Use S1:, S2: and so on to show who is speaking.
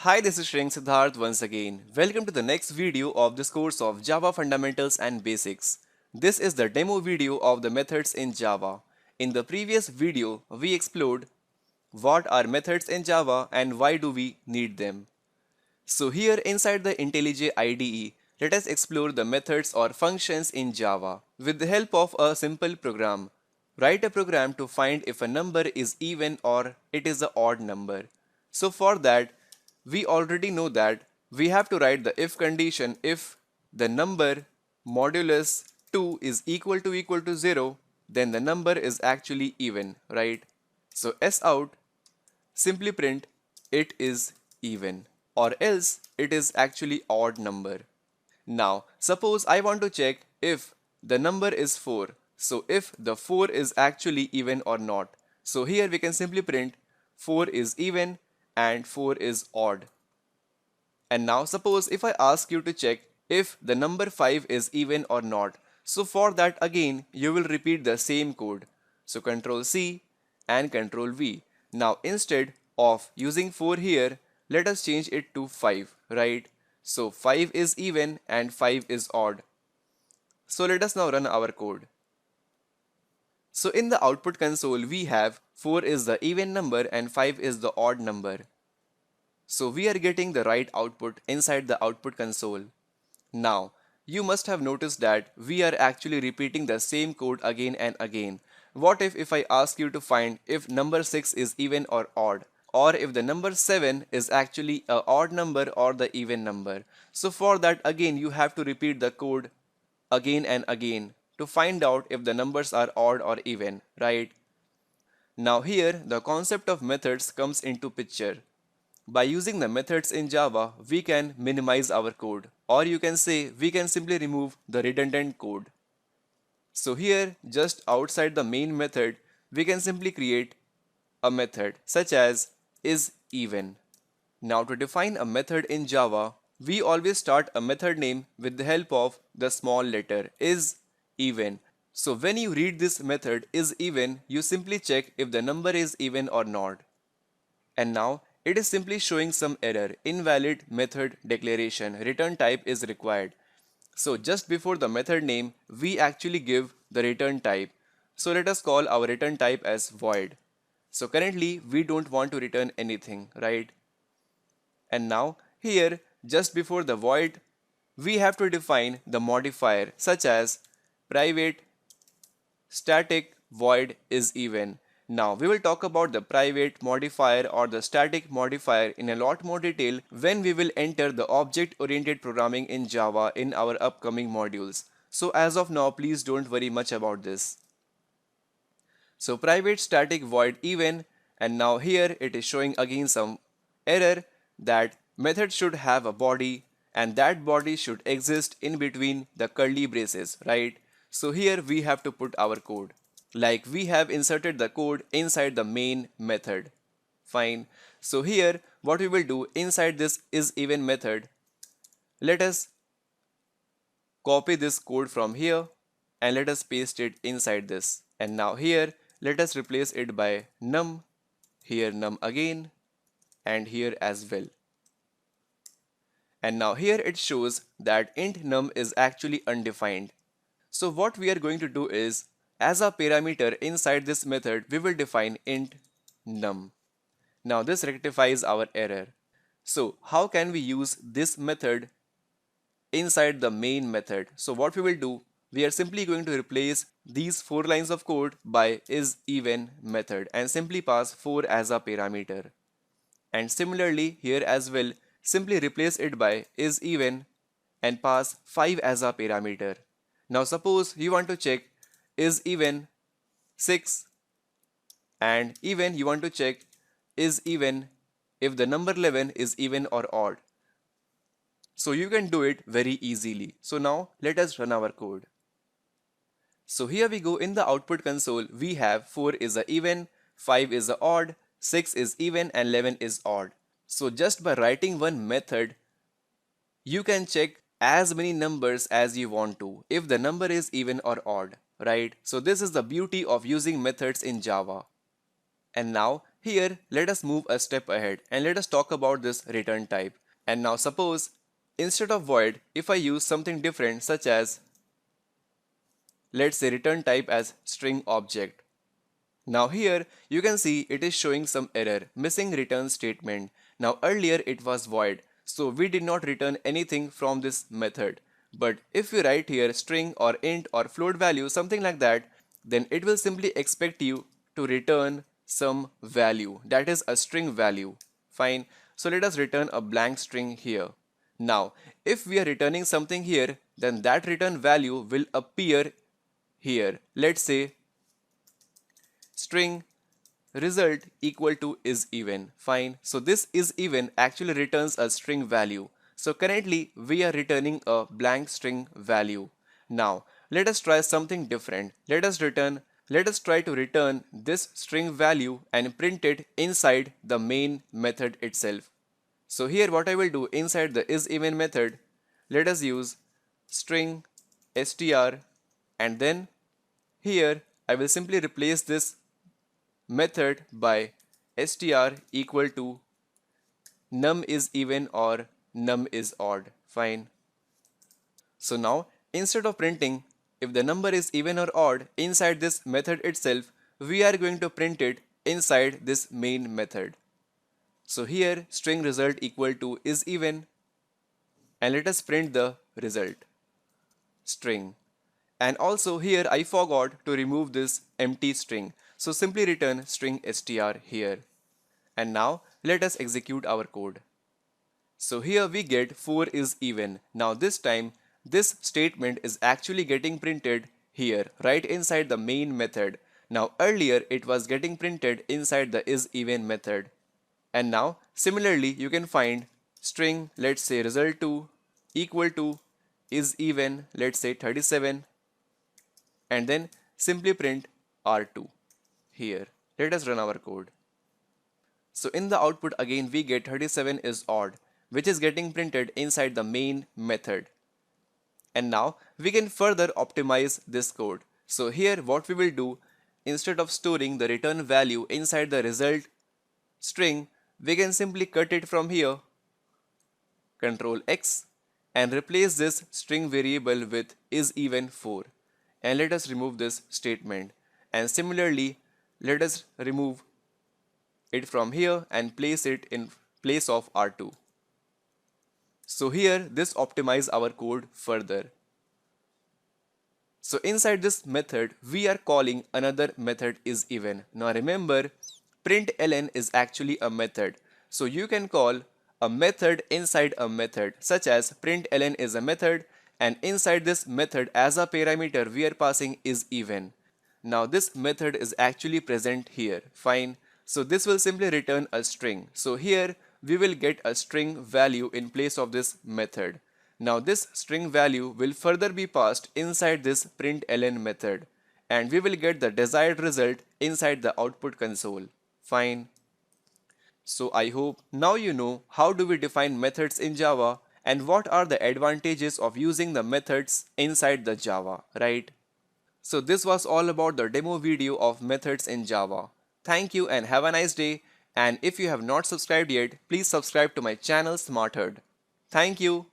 S1: Hi, this is Shreyang Siddharth once again. Welcome to the next video of this course of Java Fundamentals and Basics. This is the demo video of the methods in Java. In the previous video, we explored what are methods in Java and why do we need them. So here inside the IntelliJ IDE, let us explore the methods or functions in Java. With the help of a simple program, write a program to find if a number is even or it is an odd number. So for that, we already know that we have to write the if condition if the number modulus 2 is equal to 0, then the number is actually even, right? So S out simply print it is even or else it is actually odd number. Now suppose I want to check if the number is 4. So if the 4 is actually even or not. So here we can simply print 4 is even and 4 is odd. And now suppose if I ask you to check if the number 5 is even or not. So for that again you will repeat the same code. So Ctrl C and Ctrl V. Now instead of using 4 here, let us change it to 5, right? So 5 is even and 5 is odd. So let us now run our code. So in the output console we have 4 is the even number and 5 is the odd number. So we are getting the right output inside the output console. Now, you must have noticed that we are actually repeating the same code again and again. What if I ask you to find if number 6 is even or odd? Or if the number 7 is actually a odd number or the even number? So for that again you have to repeat the code again and again to find out if the numbers are odd or even, right? Now here the concept of methods comes into picture. By using the methods in Java, we can minimize our code, or you can say we can simply remove the redundant code. So here, just outside the main method, we can simply create a method such as isEven. Now to define a method in Java, we always start a method name with the help of the small letter isEven. So when you read this method isEven, you simply check if the number is even or not. And now it is simply showing some error, invalid method declaration, return type is required. So just before the method name, we actually give the return type. So let us call our return type as void. So currently we don't want to return anything, right? And now here, just before the void, we have to define the modifier such as private static void is even. Now we will talk about the private modifier or the static modifier in a lot more detail when we will enter the object-oriented programming in Java in our upcoming modules. So as of now, please don't worry much about this. So private static void even, and now here it is showing again some error that method should have a body and that body should exist in between the curly braces, right? So here we have to put our code. Like we have inserted the code inside the main method. Fine. So here what we will do inside this isEven method, let us copy this code from here and let us paste it inside this. And now here let us replace it by num, here num again, and here as well. And now here it shows that int num is actually undefined. So what we are going to do is, as a parameter inside this method, we will define int num. Now this rectifies our error. So how can we use this method inside the main method? So what we will do, we are simply going to replace these 4 lines of code by isEven method and simply pass 4 as a parameter. And similarly here as well, simply replace it by isEven and pass 5 as a parameter. Now suppose you want to check isEven 6 and even you want to check isEven if the number 11 is even or odd. So you can do it very easily. So now let us run our code. So here we go in the output console, we have 4 is a even, 5 is a odd, 6 is even and 11 is odd. So just by writing one method, you can check as many numbers as you want to if the number is even or odd, right? So this is the beauty of using methods in Java. And now Here, let us move a step ahead and let us talk about this return type. And now suppose, instead of void, if I use something different such as, let's say return type as string object. Now here, you can see it is showing some error, missing return statement. Now earlier it was void, so we did not return anything from this method. But if we write here string or int or float value, something like that, then it will simply expect you to return some value, that is a string value. Fine, so let us return a blank string here. Now, if we are returning something here, then that return value will appear here. Let's say string result equal to is even. Fine, so this is even actually returns a string value. So currently we are returning a blank string value. Now let us try something different. Let us try to return this string value and print it inside the main method itself. So here what I will do, inside the isEven method, let us use string str, and then here I will simply replace this method by str equal to num is even or num is odd. Fine. So now instead of printing if the number is even or odd inside this method itself, we are going to print it inside this main method. So here string result equal to is even, and let us print the result string. And also here I forgot to remove this empty string, so simply return string str here. And now let us execute our code. So here we get 4 is even. Now this time this statement is actually getting printed here right inside the main method. Now earlier it was getting printed inside the isEven method. And now similarly you can find string, let's say result2 equal to isEven, let's say 37, and then simply print R2 here. Let us run our code. So in the output again we get 37 is odd, which is getting printed inside the main method. And now we can further optimize this code. So here what we will do, instead of storing the return value inside the result string, we can simply cut it from here, Control X, and replace this string variable with isEven4. And let us remove this statement. And similarly, let us remove it from here and place it in place of R2. So here this optimize our code further. So inside this method we are calling another method isEven. Now remember, println is actually a method. So you can call a method inside a method, such as println is a method, and inside this method as a parameter we are passing isEven. Now this method is actually present here. Fine. So this will simply return a string. So here we will get a string value in place of this method. Now this string value will further be passed inside this println method, and we will get the desired result inside the output console. Fine. So I hope now you know how do we define methods in Java and what are the advantages of using the methods inside the Java, right? So this was all about the demo video of methods in Java. Thank you and have a nice day. And if you have not subscribed yet, please subscribe to my channel SmartHerd. Thank you.